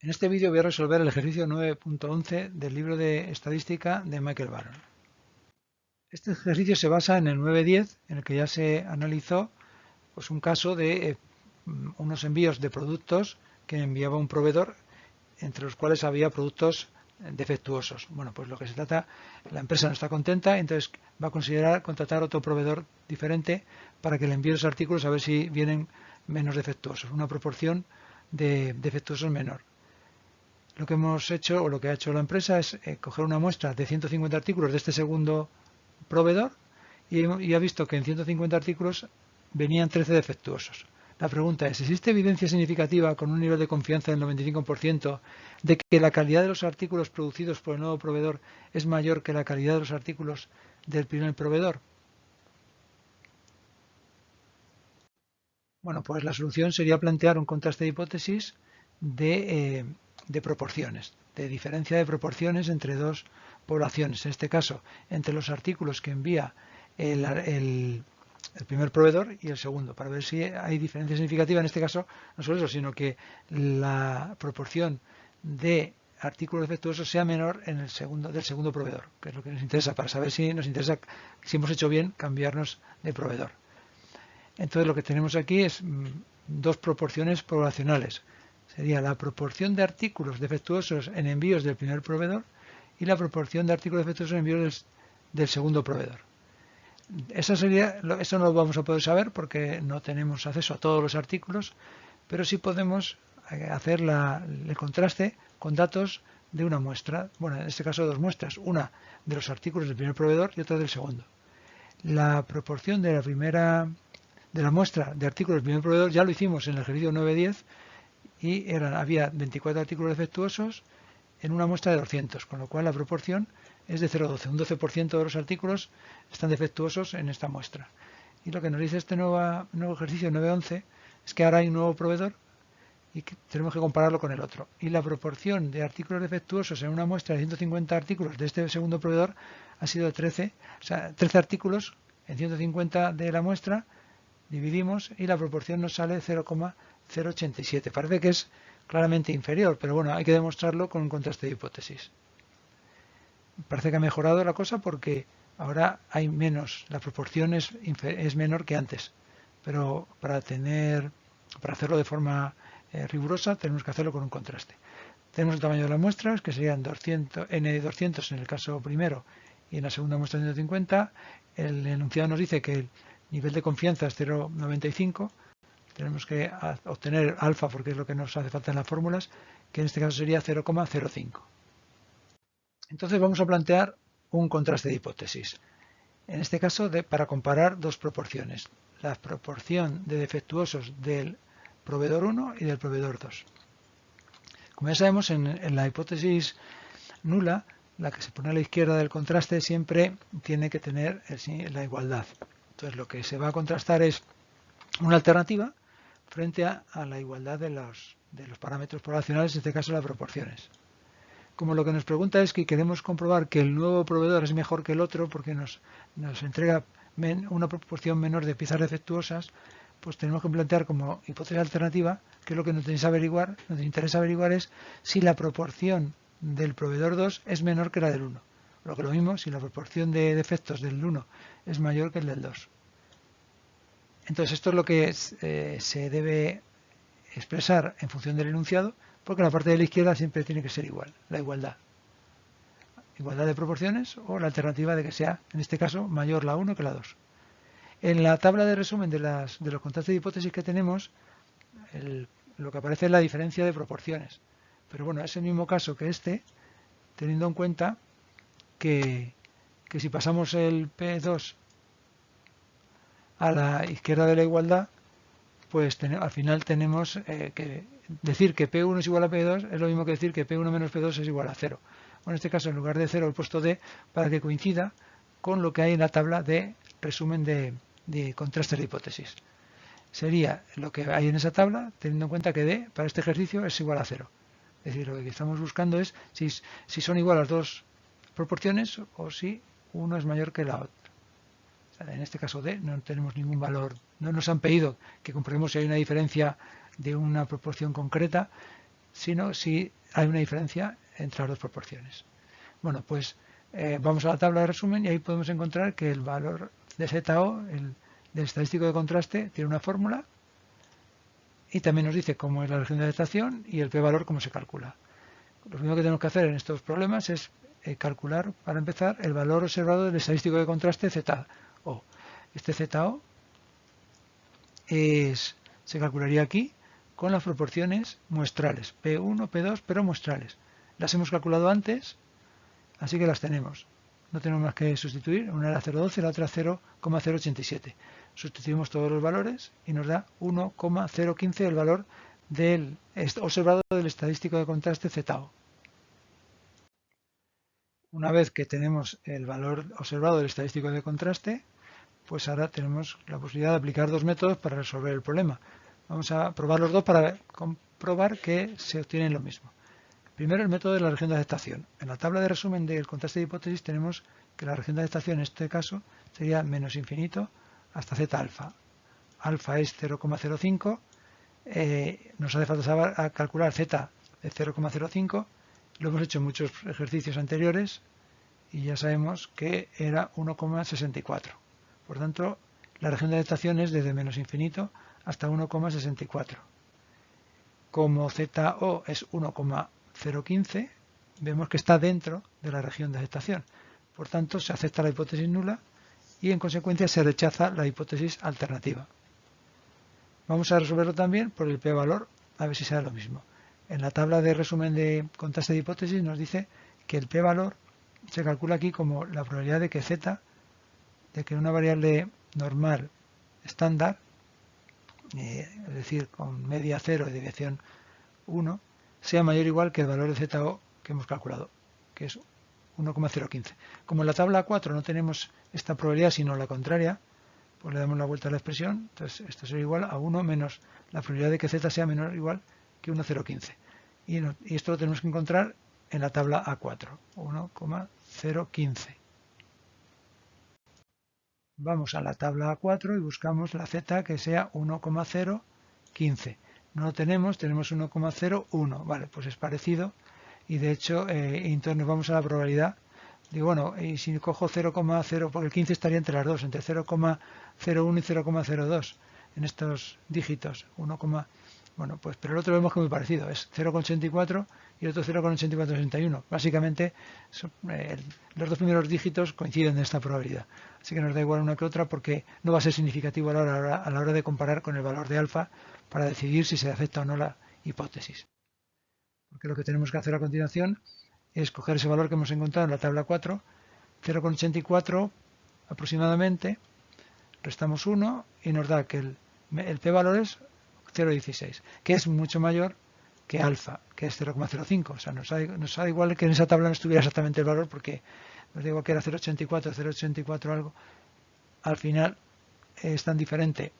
En este vídeo voy a resolver el ejercicio 9.11 del libro de estadística de Michael Barron. Este ejercicio se basa en el 9.10, en el que ya se analizó pues, un caso de unos envíos de productos que enviaba un proveedor, entre los cuales había productos defectuosos. Bueno, pues lo que se trata, la empresa no está contenta, entonces va a considerar contratar otro proveedor diferente para que le envíe los artículos a ver si vienen menos defectuosos, una proporción de defectuosos menor. Lo que hemos hecho, o lo que ha hecho la empresa, es coger una muestra de 150 artículos de este segundo proveedor y ha visto que en 150 artículos venían 13 defectuosos. La pregunta es, ¿existe evidencia significativa con un nivel de confianza del 95% de que la calidad de los artículos producidos por el nuevo proveedor es mayor que la calidad de los artículos del primer proveedor? Bueno, pues la solución sería plantear un contraste de hipótesis de proporciones, de diferencia de proporciones entre dos poblaciones. En este caso, entre los artículos que envía el primer proveedor y el segundo, para ver si hay diferencia significativa. En este caso, no solo eso, sino que la proporción de artículos defectuosos sea menor en el del segundo proveedor, que es lo que nos interesa, para saber si nos interesa, si hemos hecho bien cambiarnos de proveedor. Entonces lo que tenemos aquí es dos proporciones poblacionales. Sería la proporción de artículos defectuosos en envíos del primer proveedor y la proporción de artículos defectuosos en envíos del segundo proveedor. Eso no lo vamos a poder saber porque no tenemos acceso a todos los artículos, pero sí podemos hacer el contraste con datos de una muestra. Bueno, en este caso dos muestras, una de los artículos del primer proveedor y otra del segundo. La proporción de la muestra de artículos del primer proveedor ya lo hicimos en el ejercicio 9.10 y había 24 artículos defectuosos en una muestra de 200, con lo cual la proporción es de 0,12. Un 12% de los artículos están defectuosos en esta muestra. Y lo que nos dice este nuevo ejercicio 9.11 es que ahora hay un nuevo proveedor y que tenemos que compararlo con el otro. Y la proporción de artículos defectuosos en una muestra de 150 artículos de este segundo proveedor ha sido 13, o sea, 13 artículos en 150 de la muestra, dividimos y la proporción nos sale 0,087. Parece que es claramente inferior, pero bueno, hay que demostrarlo con un contraste de hipótesis. Parece que ha mejorado la cosa porque ahora hay menos, la proporción es menor que antes, pero para hacerlo de forma rigurosa tenemos que hacerlo con un contraste. Tenemos el tamaño de las muestras, que serían 200, n de 200 en el caso primero y en la segunda muestra 150. El enunciado nos dice que el nivel de confianza es 0,95. Tenemos que obtener alfa porque es lo que nos hace falta en las fórmulas, que en este caso sería 0,05. Entonces vamos a plantear un contraste de hipótesis. En este caso para comparar dos proporciones. La proporción de defectuosos del proveedor 1 y del proveedor 2. Como ya sabemos, en la hipótesis nula, la que se pone a la izquierda del contraste siempre tiene que tener la igualdad. Entonces lo que se va a contrastar es una alternativa frente a la igualdad de los parámetros poblacionales, en este caso las proporciones. Como lo que nos pregunta es que queremos comprobar que el nuevo proveedor es mejor que el otro porque nos entrega una proporción menor de piezas defectuosas, pues tenemos que plantear como hipótesis alternativa que lo que nos interesa averiguar es si la proporción del proveedor 2 es menor que la del 1. Lo que lo mismo, si la proporción de defectos del 1 es mayor que el del 2. Entonces esto es lo que se debe expresar en función del enunciado, porque la parte de la izquierda siempre tiene que ser igual, la igualdad. Igualdad de proporciones o la alternativa de que sea, en este caso, mayor la 1 que la 2. En la tabla de resumen de los contrastes de hipótesis que tenemos, lo que aparece es la diferencia de proporciones. Pero bueno, es el mismo caso que este, teniendo en cuenta que si pasamos el P2 a la izquierda de la igualdad, pues al final tenemos que decir que P1 es igual a P2 es lo mismo que decir que P1 menos P2 es igual a 0. Bueno, en este caso, en lugar de 0 he puesto D para que coincida con lo que hay en la tabla de resumen de contrastes de hipótesis. Sería lo que hay en esa tabla, teniendo en cuenta que D para este ejercicio es igual a 0. Es decir, lo que estamos buscando es si son igual las dos proporciones o si uno es mayor que la otra. En este caso D no tenemos ningún valor. No nos han pedido que comprobemos si hay una diferencia de una proporción concreta, sino si hay una diferencia entre las dos proporciones. Bueno, pues vamos a la tabla de resumen y ahí podemos encontrar que el valor de ZO, del estadístico de contraste, tiene una fórmula y también nos dice cómo es la región de adaptación y el p-valor cómo se calcula. Lo primero que tenemos que hacer en estos problemas es calcular, para empezar, el valor observado del estadístico de contraste ZO. Este ZO se calcularía aquí con las proporciones muestrales, P1, P2, pero muestrales. Las hemos calculado antes, así que las tenemos. No tenemos más que sustituir, una era 0,12 y la otra 0,087. Sustituimos todos los valores y nos da 1,015 el valor del observado del estadístico de contraste ZO. Una vez que tenemos el valor observado del estadístico de contraste, pues ahora tenemos la posibilidad de aplicar dos métodos para resolver el problema. Vamos a probar los dos para comprobar que se obtiene lo mismo. Primero, el método de la región de aceptación. En la tabla de resumen del contraste de hipótesis tenemos que la región de aceptación en este caso sería menos infinito hasta z alfa. Alfa es 0,05. Nos hace falta saber calcular z de 0,05. Lo hemos hecho en muchos ejercicios anteriores y ya sabemos que era 1,64. Por tanto, la región de adaptación es desde menos infinito hasta 1,64. Como ZO es 1,015, vemos que está dentro de la región de aceptación. Por tanto, se acepta la hipótesis nula y en consecuencia se rechaza la hipótesis alternativa. Vamos a resolverlo también por el p-valor, a ver si será lo mismo. En la tabla de resumen de contraste de hipótesis nos dice que el p-valor se calcula aquí como la probabilidad de que z, de que una variable normal estándar, es decir, con media 0 y desviación 1, sea mayor o igual que el valor de ZO que hemos calculado, que es 1,015. Como en la tabla 4 no tenemos esta probabilidad, sino la contraria, pues le damos la vuelta a la expresión, entonces esto será igual a 1 menos la probabilidad de que Z sea menor o igual que 1,015. Y esto lo tenemos que encontrar en la tabla A4, 1,015. Vamos a la tabla A4 y buscamos la Z que sea 1,015. No lo tenemos 1,01. Vale, pues es parecido. Y de hecho, entonces nos vamos a la probabilidad. Digo, bueno, y si cojo 0,0, porque el 15 estaría entre las dos, entre 0,01 y 0,02 en estos dígitos. Bueno, pues, pero el otro vemos que es muy parecido, es 0,84 y el otro 0,8461. Básicamente, los dos primeros dígitos coinciden en esta probabilidad. Así que nos da igual una que otra porque no va a ser significativo a la hora de comparar con el valor de alfa para decidir si se acepta o no la hipótesis. Porque lo que tenemos que hacer a continuación es coger ese valor que hemos encontrado en la tabla 4, 0,84 aproximadamente, restamos 1 y nos da que el p-valor es 0,16, que es mucho mayor que alfa, que es 0,05. O sea, nos da igual que en esa tabla no estuviera exactamente el valor, porque nos digo que era 0,84, 0,84 algo. Al final es tan diferente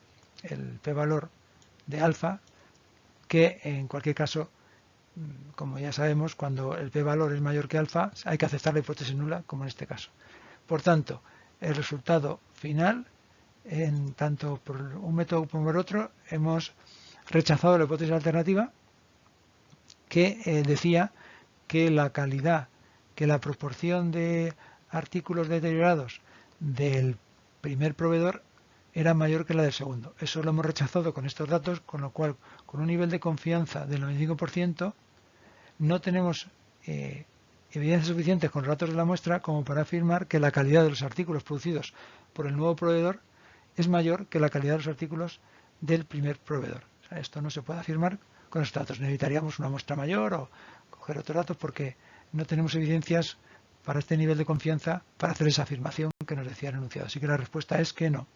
el p-valor de alfa que en cualquier caso, como ya sabemos, cuando el p-valor es mayor que alfa, hay que aceptar la hipótesis nula, como en este caso. Por tanto, el resultado final, tanto por un método como por otro, hemos rechazado la hipótesis alternativa que decía que la calidad, que la proporción de artículos deteriorados del primer proveedor era mayor que la del segundo. Eso lo hemos rechazado con estos datos, con lo cual, con un nivel de confianza del 95%, no tenemos evidencias suficientes con los datos de la muestra como para afirmar que la calidad de los artículos producidos por el nuevo proveedor es mayor que la calidad de los artículos del primer proveedor. O sea, esto no se puede afirmar con estos datos. Necesitaríamos una muestra mayor o coger otros datos porque no tenemos evidencias para este nivel de confianza para hacer esa afirmación que nos decía el enunciado. Así que la respuesta es que no.